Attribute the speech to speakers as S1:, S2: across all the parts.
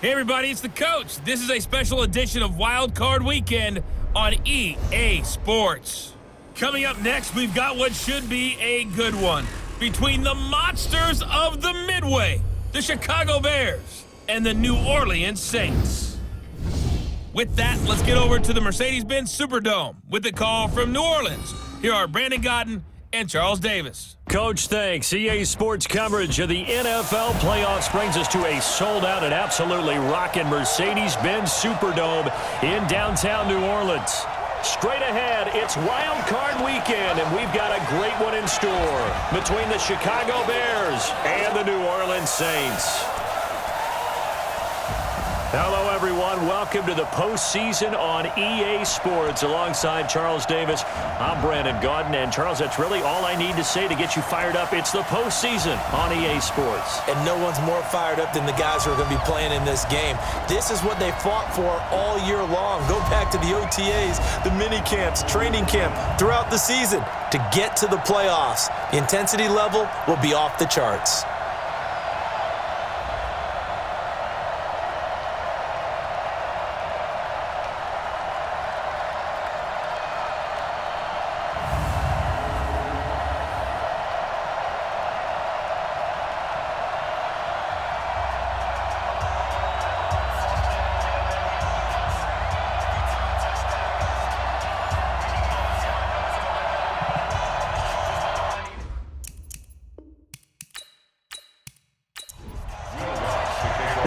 S1: Hey everybody, it's the coach. This is a special edition of Wild Card Weekend on EA Sports. Coming up next, we've got what should be a good one between the monsters of the Midway, the Chicago Bears, and the New Orleans Saints. With that, let's get over to the Mercedes-Benz Superdome with the call from New Orleans. Here are Brandon Godden and Charles Davis.
S2: Coach, thanks. EA Sports coverage of the NFL playoffs brings us to a sold-out and absolutely rocking Mercedes-Benz Superdome in downtown New Orleans. Straight ahead, it's Wild Card Weekend, and we've got a great one in store between the Chicago Bears and the New Orleans Saints. Hello, everyone. Welcome to the postseason on EA Sports. Alongside Charles Davis, I'm Brandon Godden. And, Charles, that's really all I need to say to get you fired up. It's the postseason on EA Sports.
S3: And no one's more fired up than the guys who are going to be playing in this game. This is what they fought for all year long. Go back to the OTAs, the mini camps, training camp, throughout the season to get to the playoffs. The intensity level will be off the charts.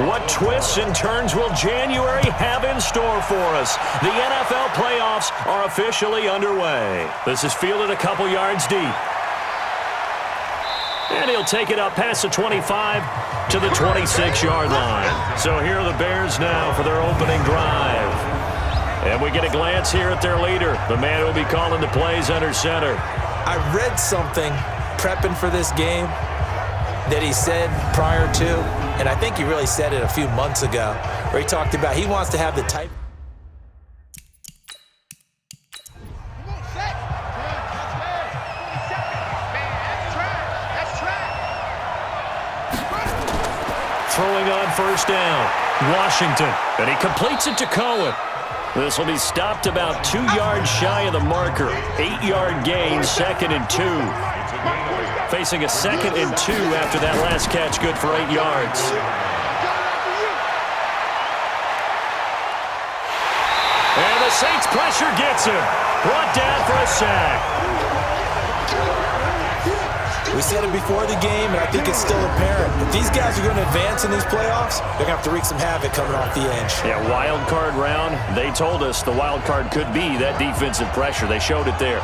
S2: What twists and turns will January have in store for us? The NFL playoffs are officially underway. This is fielded a couple yards deep. And he'll take it up past the 25 to the 26-yard line. So here are the Bears now for their opening drive. And we get a glance here at their leader, the man who will be calling the plays under center.
S3: I read something prepping for this game that he said prior to, and I think he really said it a few months ago, where he talked about he wants to have the type.
S2: Throwing on first down, Washington, and he completes it to Cohen. This will be stopped about 2 yards shy of the marker. 8-yard gain, 2nd and 2. Facing a 2nd and 2 after that last catch, good for 8 yards. And the Saints pressure gets him. Brought down for a sack.
S3: We said it before the game, and I think it's still apparent. If these guys are going to advance in these playoffs, they're going to have to wreak some havoc coming off the edge.
S2: Yeah, wild card round. They told us the wild card could be that defensive pressure. They showed it there.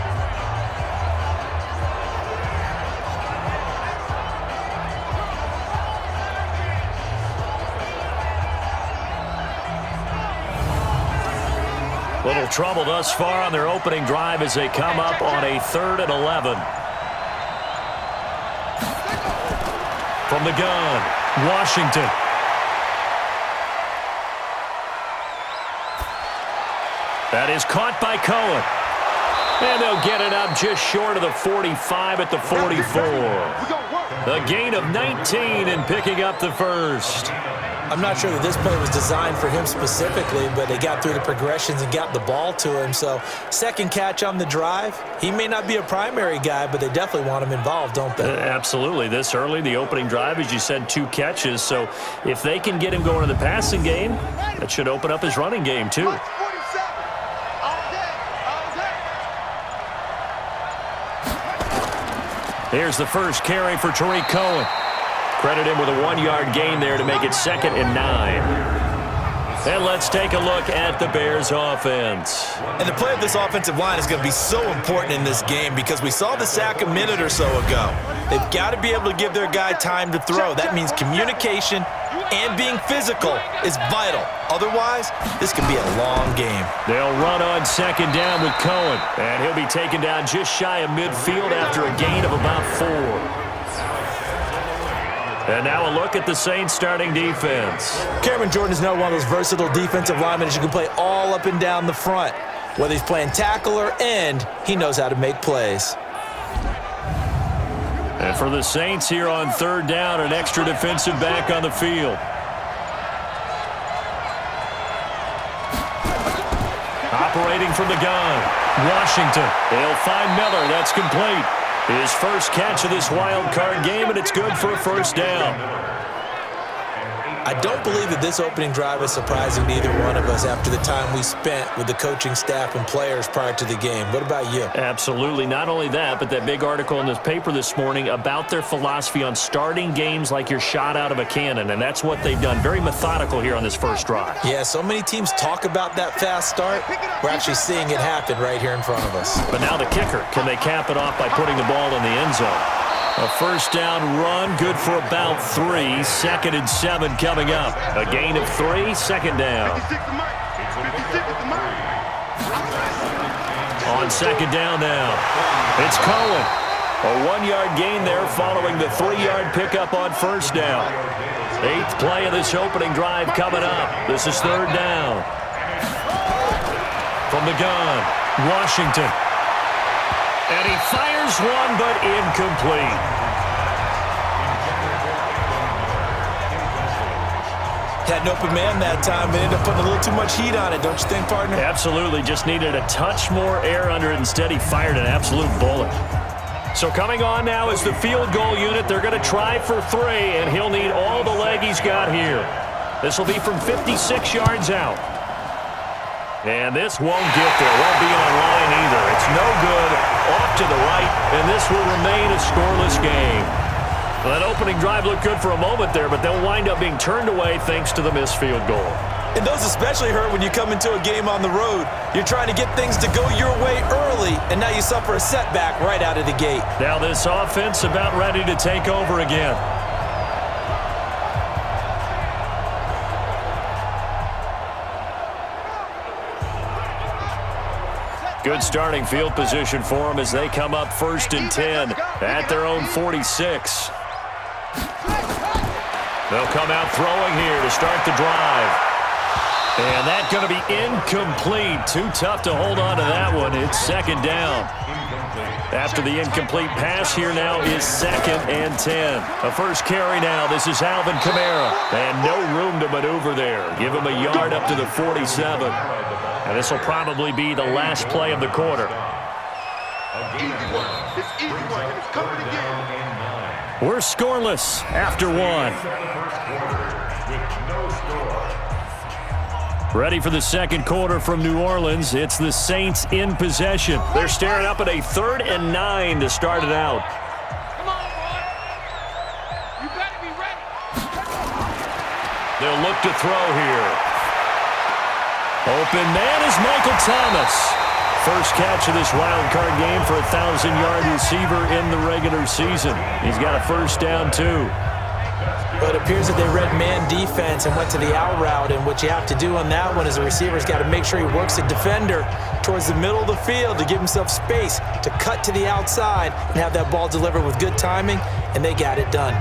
S2: Little trouble thus far on their opening drive as they come up on a 3rd and 11. From the gun, Washington. That is caught by Cohen. And they'll get it up just short of the 45 at the 44. The gain of 19 and picking up the first.
S3: I'm not sure that this play was designed for him specifically, but they got through the progressions and got the ball to him. So, second catch on the drive. He may not be a primary guy, but they definitely want him involved, don't they?
S2: Absolutely. This early, the opening drive, as you said, 2 catches. So, if they can get him going in the passing game, that should open up his running game, too. Here's the first carry for Tariq Cohen. Credit him with a 1-yard gain there to make it 2nd and 9. And let's take a look at the Bears offense.
S3: And the play of this offensive line is going to be so important in this game because we saw the sack a minute or so ago. They've got to be able to give their guy time to throw. That means communication and being physical is vital. Otherwise, this could be a long game.
S2: They'll run on 2nd down with Cohen. And he'll be taken down just shy of midfield after a gain of about 4. And now a look at the Saints starting defense.
S3: Cameron Jordan is now one of those versatile defensive linemen that you can play all up and down the front. Whether he's playing tackle or end, he knows how to make plays.
S2: And for the Saints here on 3rd down, an extra defensive back on the field. Operating from the gun, Washington. They'll find Miller. That's complete. His first catch of this wild card game, and it's good for a first down.
S3: I don't believe that this opening drive is surprising to either one of us after the time we spent with the coaching staff and players prior to the game. What about you?
S2: Absolutely. Not only that, but that big article in the paper this morning about their philosophy on starting games like you're shot out of a cannon, and that's what they've done. Very methodical here on this first drive.
S3: Yeah, so many teams talk about that fast start. We're actually seeing it happen right here in front of us.
S2: But now the kicker. Can they cap it off by putting the ball in the end zone? A first down run, good for about 3. 2nd and 7 coming up. A gain of 3, second down. On second down now, it's Cohen. A 1-yard gain there following the 3-yard pickup on first down. 8th play of this opening drive coming up. This is 3rd down. From the gun, Washington. And he fires one, but incomplete.
S3: Had an open man that time, but ended up putting a little too much heat on it, don't you think, partner?
S2: Absolutely. Just needed a touch more air under it. Instead, he fired an absolute bullet. So coming on now is the field goal unit. They're going to try for 3, and he'll need all the leg he's got here. This will be from 56 yards out. And this won't get there. Won't be on line either. It's no good. Off to the right, and this will remain a scoreless game. Well, that opening drive looked good for a moment there, but they'll wind up being turned away thanks to the missed field goal.
S3: And those especially hurt when you come into a game on the road. You're trying to get things to go your way early, and now you suffer a setback right out of the gate.
S2: Now this offense about ready to take over again. Good starting field position for them as they come up 1st and 10 at their own 46. They'll come out throwing here to start the drive. And that's going to be incomplete. Too tough to hold on to that one. It's 2nd down. After the incomplete pass, here now is 2nd and 10. A first carry now. This is Alvin Kamara. And no room to maneuver there. Give him a yard up to the 47. And this will probably be the last play of the quarter. We're scoreless after 1. Ready for the second quarter from New Orleans. It's the Saints in possession. They're staring up at a 3rd and 9 to start it out.
S4: Come on, boy. You better be ready.
S2: They'll look to throw here. Open man is Michael Thomas. First catch of this wild card game for a 1,000-yard receiver in the regular season. He's got a first down, too.
S3: But it appears that they read man defense and went to the out route, and what you have to do on that one is the receiver's got to make sure he works the defender towards the middle of the field to give himself space to cut to the outside and have that ball delivered with good timing, and they got it done.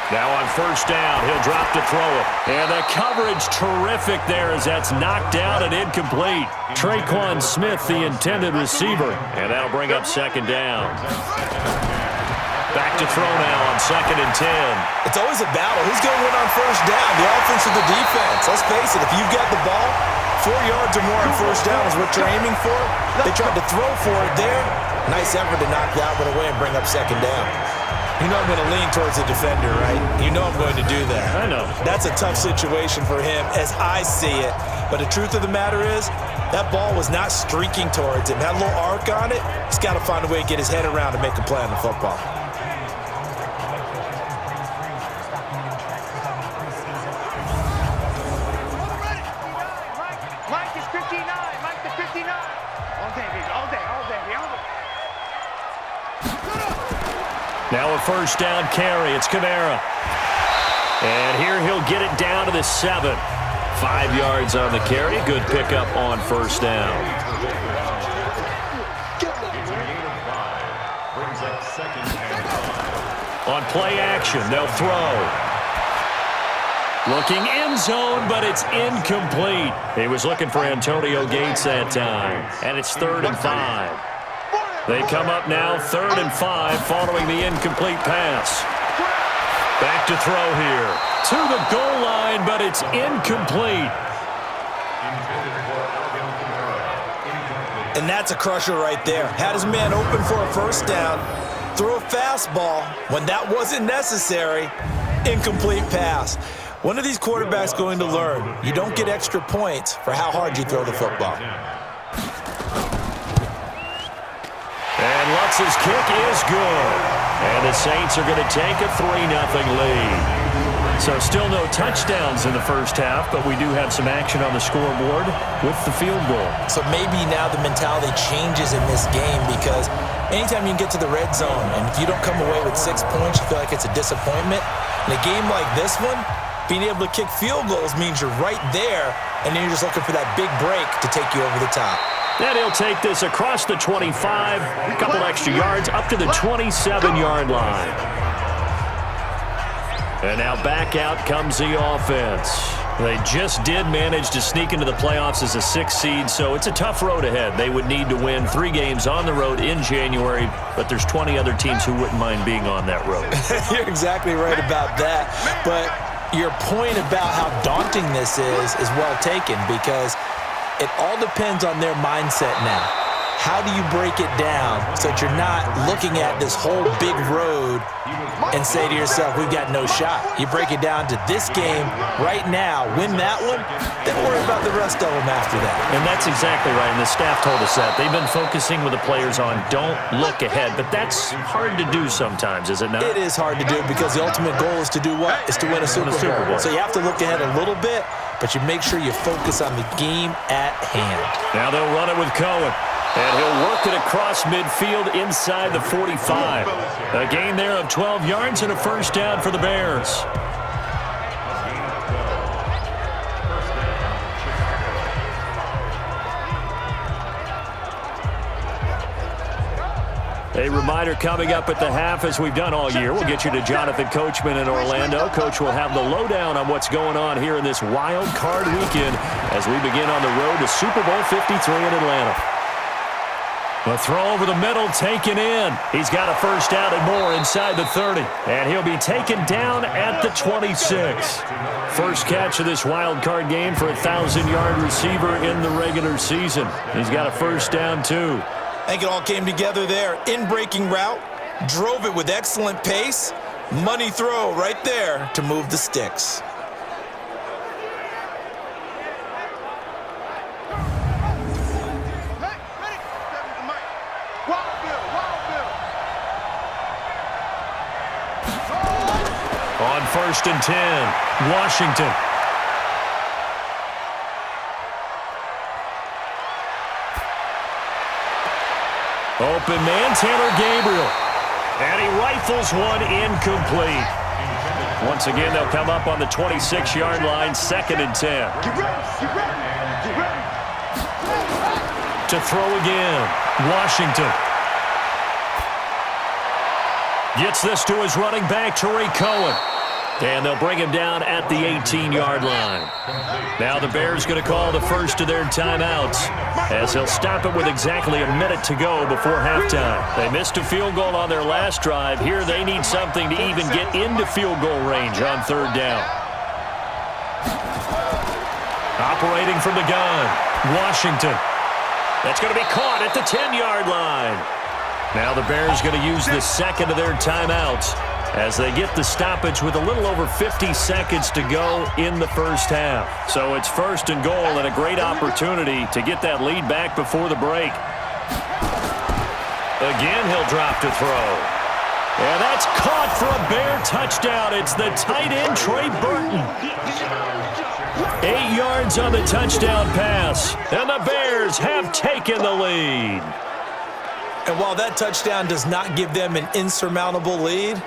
S2: Now on first down, he'll drop to throw it. And the coverage terrific there as that's knocked down and incomplete. Traquan Smith, the intended receiver. And that'll bring up 2nd down. Back to throw now on 2nd and 10.
S3: It's always a battle. Who's going to win on first down, the offense or the defense? Let's face it, if you've got the ball, 4 yards or more on first down is what you're aiming for. They tried to throw for it there. Nice effort to knock that one away and bring up 2nd down. You know I'm going to lean towards the defender, right? You know I'm going to do that.
S2: I know.
S3: That's a tough situation for him as I see it. But the truth of the matter is, that ball was not streaking towards him. Had a little arc on it. He's got to find a way to get his head around and make a play on the football.
S4: Mike is 59. Mike the 59. All day, baby. All day. All day. All day.
S2: Now a first down carry. It's Kamara. And here he'll get it down to the 7. 5 yards on the carry. Good pickup on first down. On play action, they'll throw. Looking end zone, but it's incomplete. He was looking for Antonio Gates that time. And it's 3rd and 5. They come up now 3rd and 5 following the incomplete pass. Back to throw here. To the goal line, but it's incomplete.
S3: And that's a crusher right there. Had his man open for a first down. Threw a fastball when that wasn't necessary. Incomplete pass. One of these quarterbacks going to learn, you don't get extra points for how hard you throw the football.
S2: And Lutz's kick is good. And the Saints are going to take a 3-0 lead. So still no touchdowns in the first half, but we do have some action on the scoreboard with the field goal.
S3: So maybe now the mentality changes in this game because anytime you can get to the red zone and if you don't come away with 6 points, you feel like it's a disappointment. In a game like this one, being able to kick field goals means you're right there, and then you're just looking for that big break to take you over the top.
S2: And he'll take this across the 25, a couple extra yards, up to the 27-yard line. And now back out comes the offense. They just did manage to sneak into the playoffs as a 6th seed, so it's a tough road ahead. They would need to win 3 games on the road in January, but there's 20 other teams who wouldn't mind being on that road.
S3: You're exactly right about that. But your point about how daunting this is well taken because it all depends on their mindset now. How do you break it down so that you're not looking at this whole big road and say to yourself, we've got no shot? You break it down to this game right now, win that one, then worry about the rest of them after that.
S2: And that's exactly right, and the staff told us that. They've been focusing with the players on don't look ahead, but that's hard to do sometimes, is it not?
S3: It is hard to do because the ultimate goal is to do what? Is to win a Super Bowl. So you have to look ahead a little bit, but you make sure you focus on the game at hand.
S2: Now they'll run it with Cohen. And he'll work it across midfield inside the 45. A gain there of 12 yards and a first down for the Bears. A reminder coming up at the half, as we've done all year. We'll get you to Jonathan Coachman in Orlando. Coach will have the lowdown on what's going on here in this wild card weekend as we begin on the road to Super Bowl 53 in Atlanta. A throw over the middle, taken in. He's got a first down and more inside the 30. And he'll be taken down at the 26. First catch of this wild card game for a 1,000-yard receiver in the regular season. He's got a first down, too.
S3: I think it all came together there. In-breaking route, drove it with excellent pace. Money throw right there to move the sticks.
S2: On 1st and 10, Washington. Open man, Taylor Gabriel. And he rifles one incomplete. Once again, they'll come up on the 26-yard line, 2nd and 10. To throw again, Washington. Gets this to his running back, Tariq Cohen. And they'll bring him down at the 18-yard line. Now the Bears going to call the first of their timeouts as they'll stop it with exactly a minute to go before halftime. They missed a field goal on their last drive. Here they need something to even get into field goal range on 3rd down. Operating from the gun, Washington. That's going to be caught at the 10-yard line. Now the Bears going to use the second of their timeouts as they get the stoppage with a little over 50 seconds to go in the first half. So it's 1st and goal and a great opportunity to get that lead back before the break. Again, he'll drop to throw. And that's caught for a Bear touchdown. It's the tight end, Trey Burton. 8 yards on the touchdown pass, and the Bears have taken the lead.
S3: And while that touchdown does not give them an insurmountable lead,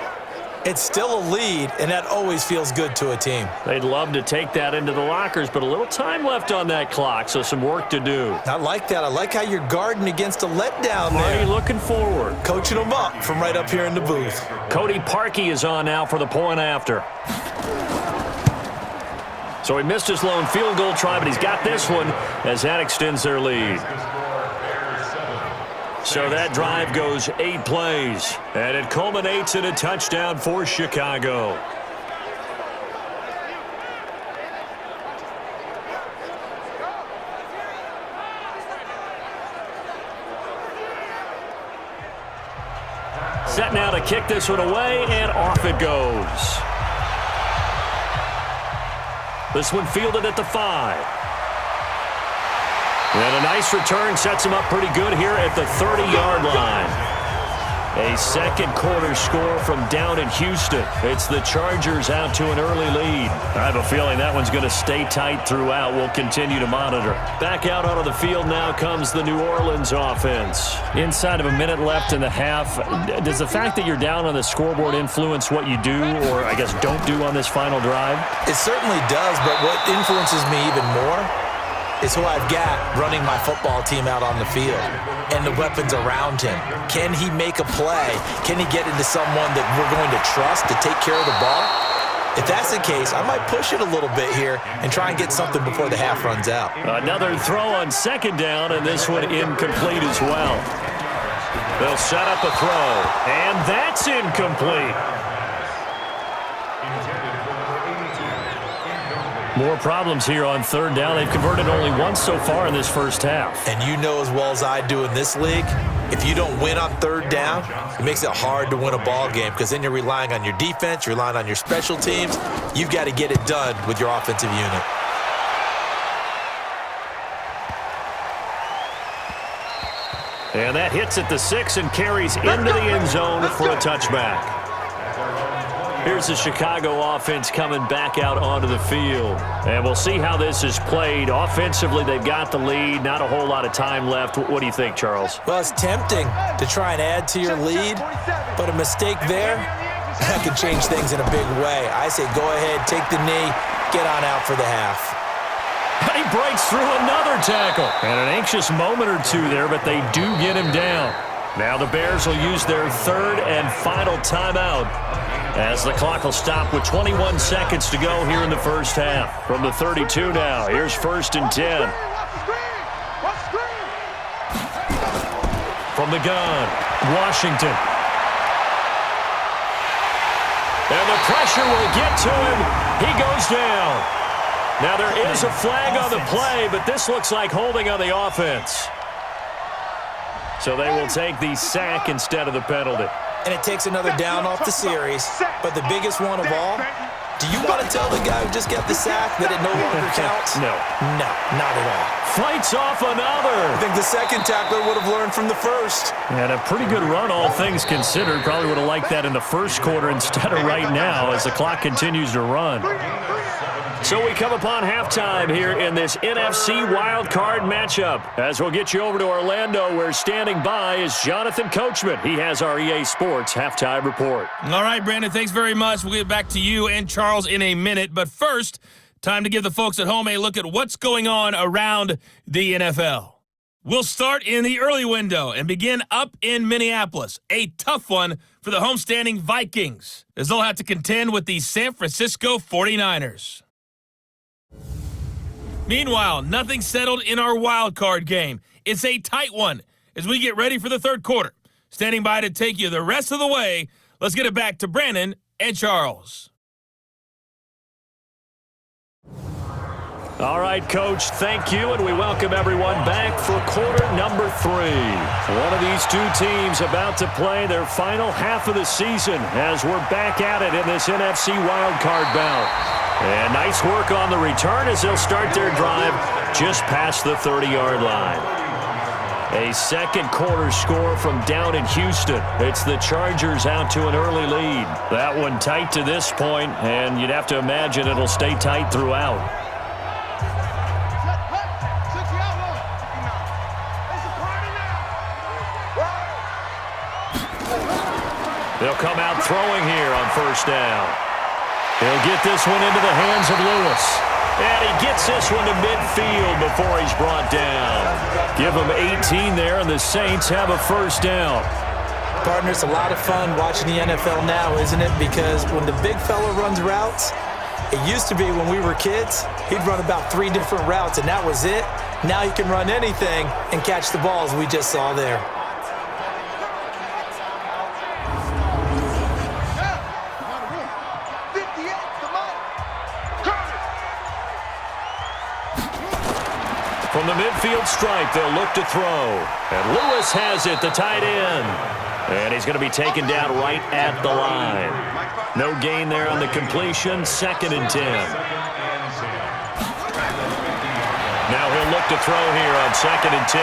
S3: it's still a lead, and that always feels good to a team.
S2: They'd love to take that into the lockers, but a little time left on that clock, so some work to do.
S3: I like that. I like how you're guarding against a letdown there.
S2: Parkey looking forward.
S3: Coaching them up from right up here in the booth.
S2: Cody Parkey is on now for the point after. So he missed his lone field goal try, but he's got this one as that extends their lead. So that drive goes 8 plays, and it culminates in a touchdown for Chicago. Set now to kick this one away, and off it goes. This one fielded at the 5. And a nice return sets him up pretty good here at the 30-yard line. A second quarter score from down in Houston. It's the Chargers out to an early lead. I have a feeling that one's going to stay tight throughout. We'll continue to monitor. Back out onto the field now comes the New Orleans offense. Inside of a minute left in the half, does the fact that you're down on the scoreboard influence what you do, or I guess don't do on this final drive?
S3: It certainly does, but what influences me even more is who I've got running my football team out on the field and the weapons around him. Can he make a play? Can he get into someone that we're going to trust to take care of the ball? If that's the case, I might push it a little bit here and try and get something before the half runs out.
S2: Another throw on second down, and this one incomplete as well. They'll set up a throw, and that's incomplete. More problems here on third down. They've converted only once so far in this first half.
S3: And you know as well as I do in this league, if you don't win on third down, it makes it hard to win a ball game because then you're relying on your defense, you're relying on your special teams. You've got to get it done with your offensive unit.
S2: And that hits at the 6 and carries into the end zone for a touchback. Here's the Chicago offense coming back out onto the field. And we'll see how this is played. Offensively, they've got the lead. Not a whole lot of time left. What do you think, Charles?
S3: Well, it's tempting to try and add to your lead, but a mistake there, that can change things in a big way. I say go ahead, take the knee, get on out for the half.
S2: And he breaks through another tackle. And an anxious moment or two there, but they do get him down. Now the Bears will use their third and final timeout as the clock will stop with 21 seconds to go here in the first half. From the 32 now, here's 1st and 10. From the gun, Washington. And the pressure will get to him. He goes down. Now there is a flag on the play, but this looks like holding on the offense. So they will take the sack instead of the penalty.
S3: And it takes another down off the series. But the biggest one of all, do you want to tell the guy who just got the sack that it no longer counts?
S2: No.
S3: No, not at all.
S2: Fights off another.
S3: I think the second tackler would have learned from the first.
S2: And a pretty good run, all things considered. Probably would have liked that in the first quarter instead of right now as the clock continues to run. So we come upon halftime here in this NFC Wild Card matchup. As we'll get you over to Orlando, where standing by is Jonathan Coachman. He has our EA Sports halftime report.
S1: All right, Brandon, thanks very much. We'll get back to you and Charles in a minute. But first, time to give the folks at home a look at what's going on around the NFL. We'll start in the early window and begin up in Minneapolis. A tough one for the homestanding Vikings, as they'll have to contend with the San Francisco 49ers. Meanwhile, nothing settled in our wild card game. It's a tight one as we get ready for the third quarter. Standing by to take you the rest of the way, let's get it back to Brandon and Charles.
S2: All right, Coach, thank you, and we welcome everyone back for quarter number 3. One of these two teams about to play their final half of the season as we're back at it in this NFC wildcard bout. And nice work on the return as they'll start their drive just past the 30-yard line. A second quarter score from down in Houston. It's the Chargers out to an early lead. That one tight to this point, and you'd have to imagine it'll stay tight throughout. They'll come out throwing here on first down. He'll get this one into the hands of Lewis. And he gets this one to midfield before he's brought down. Give him 18 there, and the Saints have a first down.
S3: Partner, it's a lot of fun watching the NFL now, isn't it? Because when the big fella runs routes, it used to be when we were kids, he'd run about 3 different routes, and that was it. Now he can run anything and catch the balls we just saw there. From the midfield stripe, they'll look to throw. And Lewis has it, the tight end.
S2: And he's going to be taken down right at the line. No gain there on the completion. 2nd and 10. Now he'll look to throw here on 2nd and 10.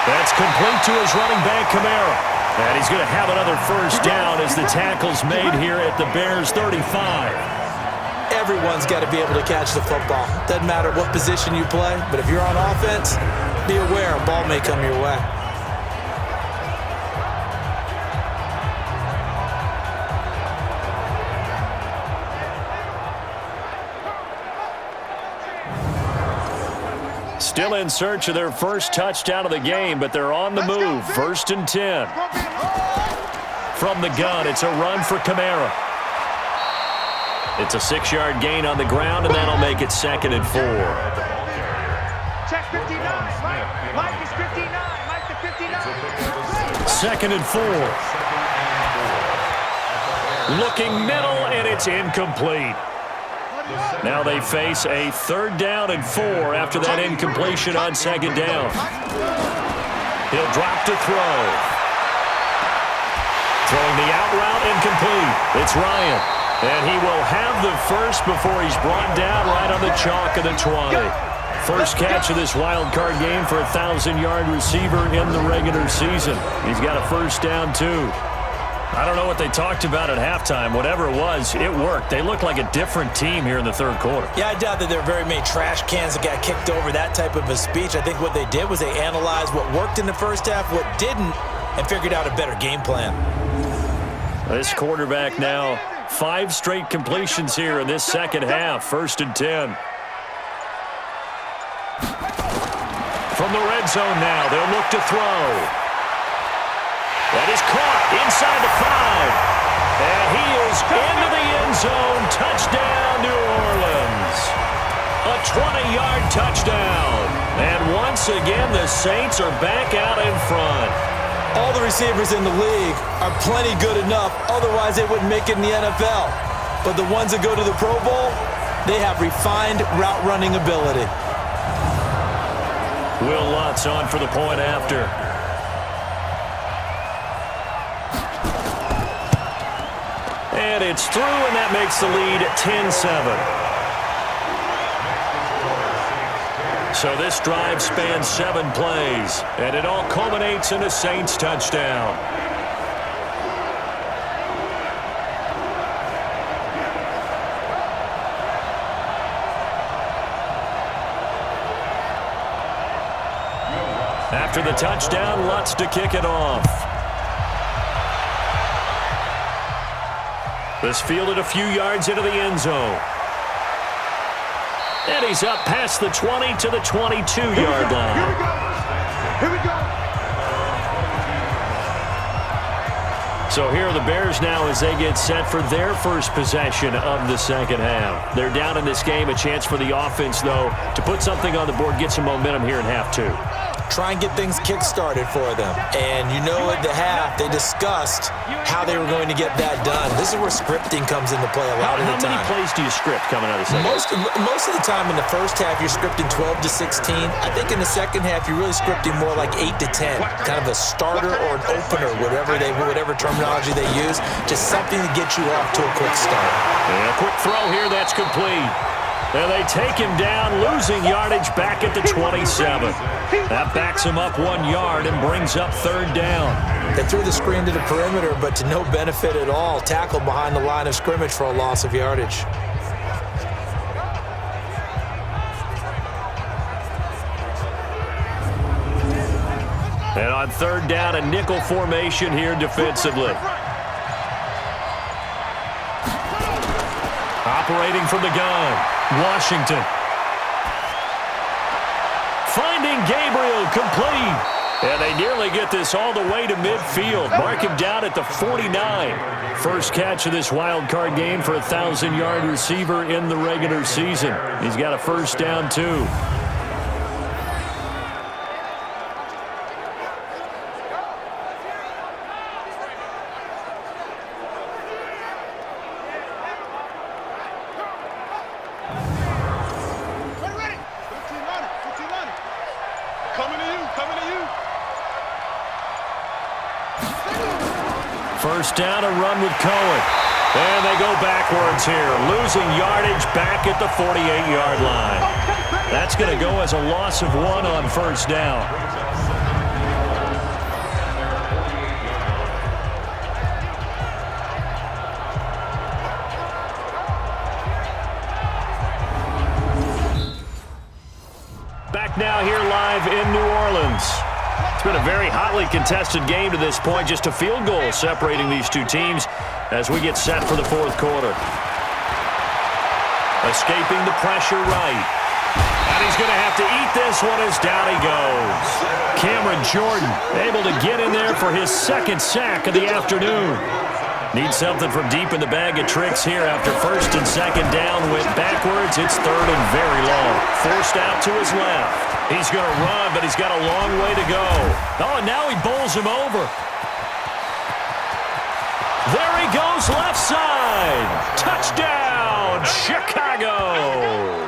S2: That's complete to his running back, Kamara. And he's going to have another first down as the tackle's made here at the Bears' 35.
S3: Everyone's got to be able to catch the football. Doesn't matter what position you play, but if you're on offense, be aware a ball may come your way.
S2: Still in search of their first touchdown of the game, but they're on the move. 1st and 10. From the gun, it's a run for Kamara. It's a 6-yard gain on the ground, and that'll make it 2nd and 4.
S4: Check 59. Mike is 59. Mike the 59.
S2: 2nd and 4. Looking middle, and it's incomplete. Now they face a 3rd down and 4 after that incompletion on 2nd down. He'll drop to throw. Throwing the out route, incomplete. It's Ryan. And he will have the first before he's brought down right on the chalk of the 20. First catch of this wild card game for a 1,000-yard receiver in the regular season. He's got a first down, too. I don't know what they talked about at halftime. Whatever it was, it worked. They look like a different team here in the 3rd quarter.
S3: Yeah, I doubt that there are very many trash cans that got kicked over, that type of a speech. I think what they did was they analyzed what worked in the first half, what didn't, and figured out a better game plan.
S2: This quarterback now, 5 straight completions here in this 2nd half. 1st and 10. From the red zone now, they'll look to throw. That is caught inside the 5. And he is into the end zone. Touchdown, New Orleans. A 20-yard touchdown. And once again, the Saints are back out in front.
S3: All the receivers in the league are plenty good enough. Otherwise, they wouldn't make it in the NFL. But the ones that go to the Pro Bowl, they have refined route running ability.
S2: Will Lutz on for the point after. And it's through, and that makes the lead 10-7. So this drive spans 7 plays, and it all culminates in a Saints touchdown. After the touchdown, Lutz to kick it off. This fielded a few yards into the end zone. And he's up past the 20 to the 22-yard line.
S4: Here we go. Here we go.
S2: So here are the Bears now as they get set for their first possession of the 2nd half. They're down in this game. A chance for the offense, though, to put something on the board, get some momentum here in half 2.
S3: Try and get things kick-started for them. And you know at the half, they discussed how they were going to get that done. This is where scripting comes into play a lot of the time.
S2: How many plays do you script coming out of the second?
S3: Most of the time in the first half, you're scripting 12 to 16. I think in the second half, you're really scripting more like 8 to 10. Kind of a starter or an opener, whatever terminology they use. Just something to get you off to a quick start.
S2: And a quick throw here, that's complete. And they take him down, losing yardage back at the 27. That backs him up 1 yard and brings up 3rd down.
S3: They threw the screen to the perimeter, but to no benefit at all. Tackled behind the line of scrimmage for a loss of yardage.
S2: And on 3rd down, a nickel formation here defensively. Operating from the gun, Washington. Finding Gabriel, complete. And they nearly get this all the way to midfield. Mark him down at the 49. First catch of this wild card game for a 1,000-yard receiver in the regular season. He's got a first down, too. First down, a run with Cohen. And they go backwards here, losing yardage back at the 48-yard line. That's going to go as a loss of 1 on first down. Back now here live in New Orleans. It's been a very hotly contested game to this point. Just a field goal separating these two teams as we get set for the fourth quarter. Escaping the pressure right. And he's going to have to eat this one as down he goes. Cameron Jordan able to get in there for his second sack of the afternoon. Needs something from deep in the bag of tricks here after first and second down went backwards. It's third and very long. Forced out to his left. He's going to run, but he's got a long way to go. Oh, and now he bowls him over. There he goes, left side. Touchdown, Chicago.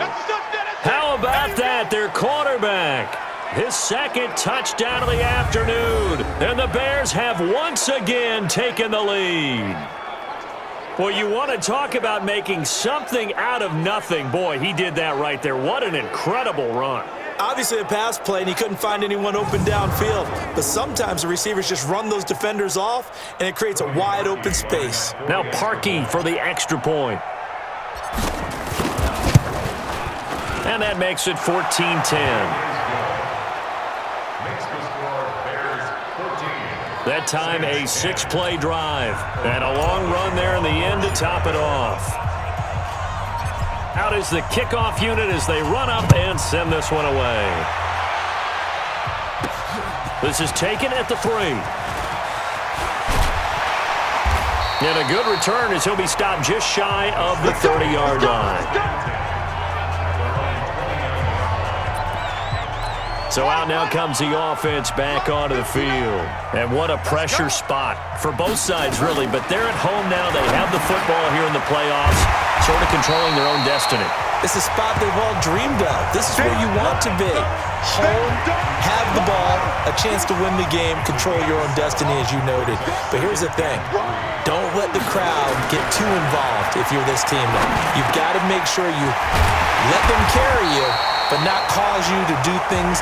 S2: How about that, their quarterback? His second touchdown of the afternoon. And the Bears have once again taken the lead. Well, you want to talk about making something out of nothing. Boy, he did that right there. What an incredible run.
S3: Obviously a pass play, and he couldn't find anyone open downfield. But sometimes the receivers just run those defenders off, and it creates a wide open space.
S2: Now Parkey for the extra point. And that makes it 14-10. That time a 6-play drive. And a long run there in the end to top it off. Out is the kickoff unit as they run up and send this one away. This is taken at the 3. And a good return as he'll be stopped just shy of the 30-yard line. So out now comes the offense back onto the field. And what a pressure spot for both sides, really. But they're at home now. They have the football here in the playoffs, sort of controlling their own destiny.
S3: It's a spot they've all dreamed of. This is where you want to be. Home, have the ball, a chance to win the game, control your own destiny, as you noted. But here's the thing. Don't let the crowd get too involved if you're this team. You've got to make sure you let them carry you, but not cause you to do things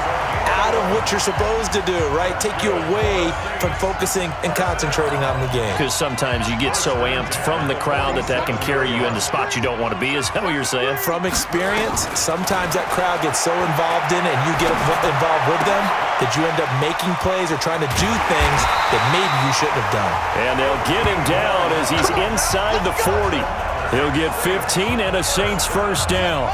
S3: out of what you're supposed to do, right? Take you away from focusing and concentrating on the game.
S2: Because sometimes you get so amped from the crowd that can carry you into spots you don't want to be. Is that what you're saying?
S3: From experience, sometimes that crowd gets so involved in it and you get involved with them that you end up making plays or trying to do things that maybe you shouldn't have done.
S2: And they'll get him down as he's inside the 40. He'll get 15 and a Saints first down.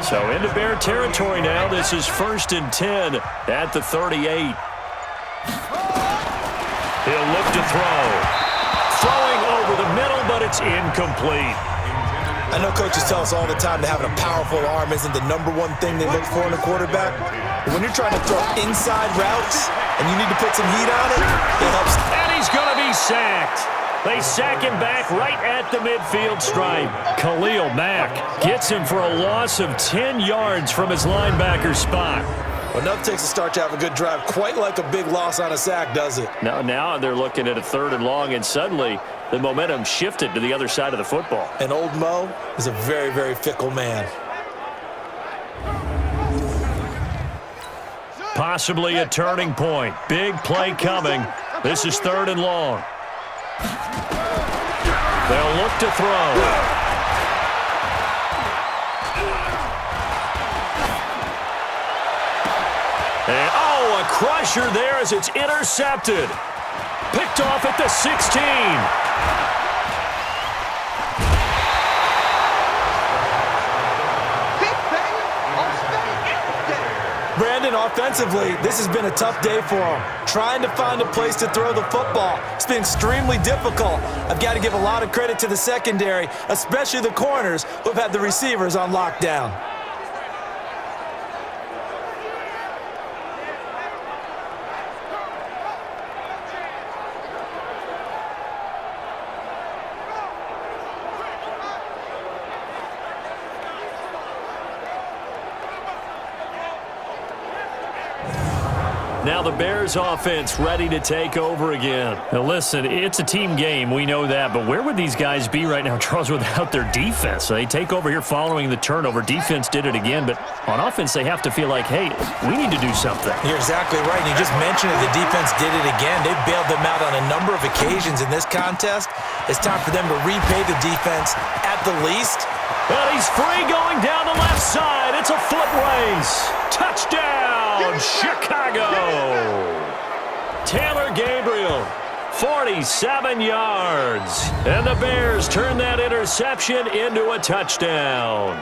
S2: So into Bear territory now. This is 1st and 10 at the 38. He'll look to throw. Throwing over the middle, but it's incomplete.
S3: I know coaches tell us all the time that having a powerful arm isn't the #1 thing they look for in a quarterback. But when you're trying to throw inside routes and you need to put some heat on it, it helps.
S2: And he's going to be sacked. They sack him back right at the midfield stripe. Khalil Mack gets him for a loss of 10 yards from his linebacker spot.
S3: Well, enough takes a start to have a good drive. Quite like a big loss on a sack, does it?
S2: Now they're looking at a 3rd and long, and suddenly the momentum shifted to the other side of the football.
S3: And old Mo is a very, very fickle man.
S2: Possibly a turning point. Big play coming. This is 3rd and long. They'll look to throw. And, a crusher there as it's intercepted. Picked off at the 16.
S3: Brandon, offensively, this has been a tough day for him. Trying to find a place to throw the football. It's been extremely difficult. I've got to give a lot of credit to the secondary, especially the corners who've had the receivers on lockdown.
S2: Now the Bears offense ready to take over again. Now listen, it's a team game. We know that. But where would these guys be right now, Charles, without their defense? They take over here following the turnover. Defense did it again. But on offense, they have to feel like, hey, we need to do something.
S3: You're exactly right. And you just mentioned it. The defense did it again. They've bailed them out on a number of occasions in this contest. It's time for them to repay the defense at the least.
S2: And he's free going down the left side. It's a foot race. Touchdown, Chicago. Taylor Gabriel, 47 yards. And the Bears turn that interception into a touchdown.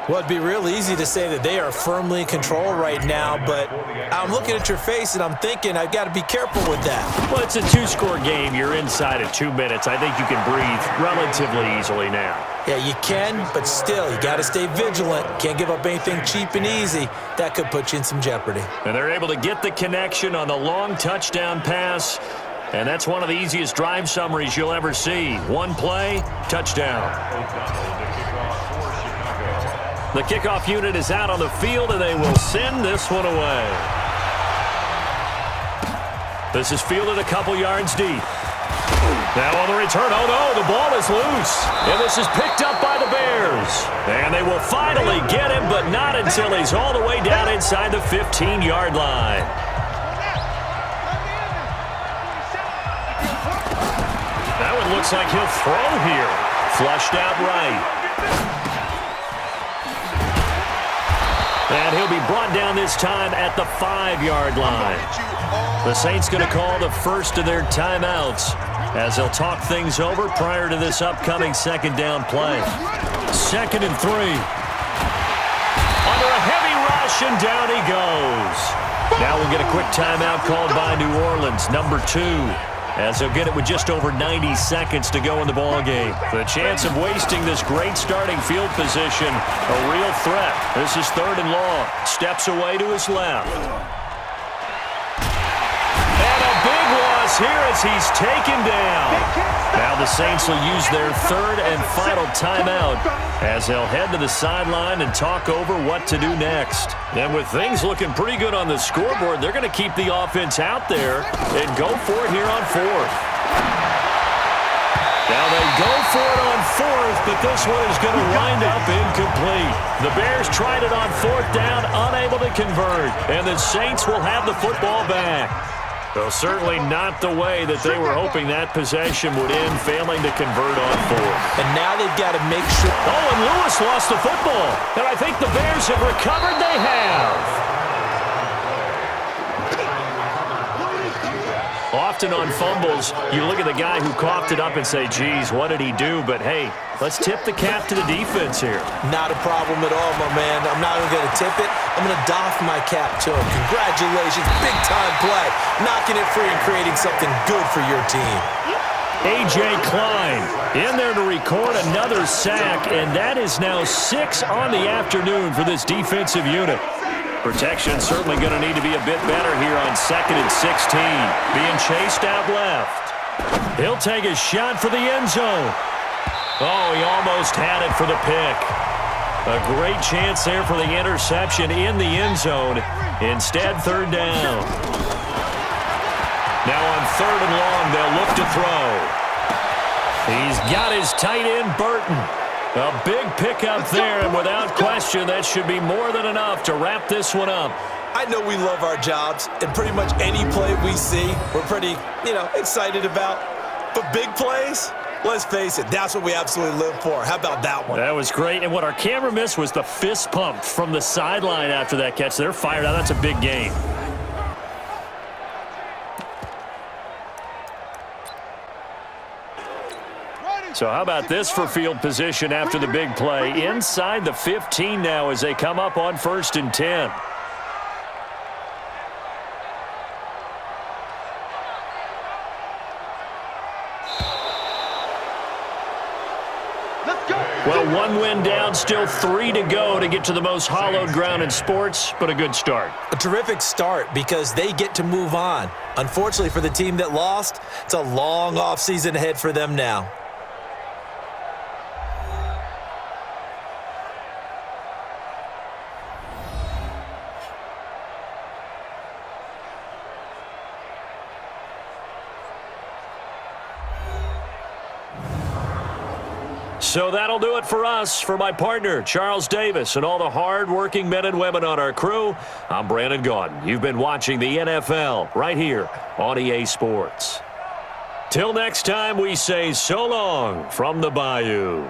S3: Well, it'd be real easy to say that they are firmly in control right now, but I'm looking at your face and I'm thinking I've got to be careful with that.
S2: Well, it's a two-score game. You're inside of 2 minutes. I think you can breathe relatively easily now.
S3: Yeah, you can, but still, you got to stay vigilant. Can't give up anything cheap and easy. That could put you in some jeopardy.
S2: And they're able to get the connection on the long touchdown pass, and that's one of the easiest drive summaries you'll ever see. One play, touchdown. The kickoff unit is out on the field, and they will send this one away. This is fielded a couple yards deep. Now on the return, oh no, the ball is loose. And this is picked up by the Bears. And they will finally get him, but not until he's all the way down inside the 15-yard line. That one looks like he'll throw here. Flushed out right. And he'll be brought down this time at the 5-yard line. The Saints going to call the first of their timeouts as they'll talk things over prior to this upcoming second down play. 2nd and 3. Under a heavy rush, and down he goes. Now we'll get a quick timeout called by New Orleans, number 2. As they'll get it with just over 90 seconds to go in the ballgame. The chance of wasting this great starting field position, a real threat. This is 3rd and long. Steps away to his left. And a big loss here as he's taken down. Now the Saints will use their 3rd and final timeout as they'll head to the sideline and talk over what to do next. And with things looking pretty good on the scoreboard, they're going to keep the offense out there and go for it here on 4th. Now they go for it on 4th, but this one is going to wind up incomplete. The Bears tried it on 4th down, unable to convert, and the Saints will have the football back. Well, certainly not the way that they were hoping that possession would end, failing to convert on 4th.
S3: And now they've got to make sure.
S2: Oh, and Lewis lost the football. And I think the Bears have recovered. They have. Often on fumbles, you look at the guy who coughed it up and say, geez, what did he do? But, hey, let's tip the cap to the defense here.
S3: Not a problem at all, my man. I'm not even going to tip it. I'm going to doff my cap to him. Congratulations. Big-time play. Knocking it free and creating something good for your team.
S2: A.J. Klein in there to record another sack, and that is now 6 on the afternoon for this defensive unit. Protection certainly going to need to be a bit better here on 2nd and 16. Being chased out left. He'll take a shot for the end zone. Oh, he almost had it for the pick. A great chance there for the interception in the end zone. Instead, 3rd down. Now on 3rd and long, they'll look to throw. He's got his tight end, Burton. A big pickup there, and without question, that should be more than enough to wrap this one up.
S3: I know we love our jobs, and pretty much any play we see, we're pretty, excited about. But big plays, let's face it, that's what we absolutely live for. How about that one?
S2: That was great, and what our camera missed was the fist pump from the sideline after that catch. They're fired out. That's a big game. So how about this for field position after the big play? Inside the 15 now as they come up on 1st and 10. Well, 1 win down, still 3 to go to get to the most hallowed ground in sports, but a good start.
S3: A terrific start because they get to move on. Unfortunately for the team that lost, it's a long offseason ahead for them now.
S2: So that'll do it for us. For my partner, Charles Davis, and all the hard-working men and women on our crew, I'm Brandon Gaudin. You've been watching the NFL right here on EA Sports. Till next time, we say so long from the Bayou.